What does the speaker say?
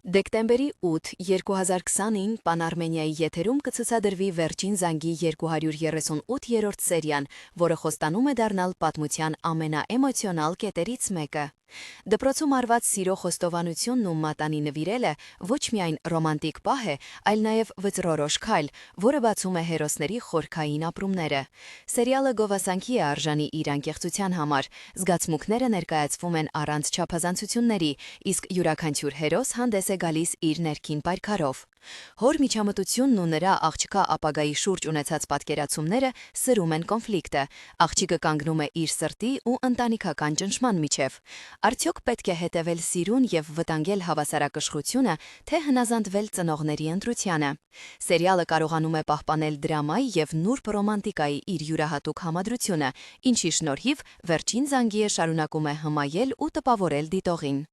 Դեկտեմբերի 8, 2020-ին Պանարմենիայի եթերում կցուցադրվի վերջին զանգի 238-րդ սերիան, որը խոստանում է դառնալ պատմության ամենաէմոցիոնալ կետերից մեկը։ Դպրոցում արված սիրո խոստովանությունն ու մատանի նվիրելը ոչ միայն ռոմանտիկ պահ է, այլ նաև վճռորոշ քայլ, որը բացում է հերոսների խորքային ապրումները։ Սերիալը գովասանքի է արժանի իր անկեղծության համար, զգացմունքները ներկայացվում են առանց չափազանցությունների, իսկ յուրաքանչյուր հերոս հանդես է գալիս իր ներքին պայքարով։ Հոր միջամտությունն ու նրա աղջկա ապագայի շուրջ ունեցած պատկերացումները սրում են կոնֆլիկտը։ Աղջիկը կանգնում է իր սրտի ու ընտանիքական ճնշման միջև։ Արդյոք պետք է հետևել սիրուն եւ վտանգել հավասարակշռությունը, թե հնազանդվել ծնողների ընտրությանը։ Սերիալը կարողանում է պահպանել դրամայի եւ նուրբ ռոմանտիկայի իր յուրահատուկ համադրությունը, ինչի շնորհիվ վերջին զանգիը շարունակում է հմայել ու տպավորել դիտողին։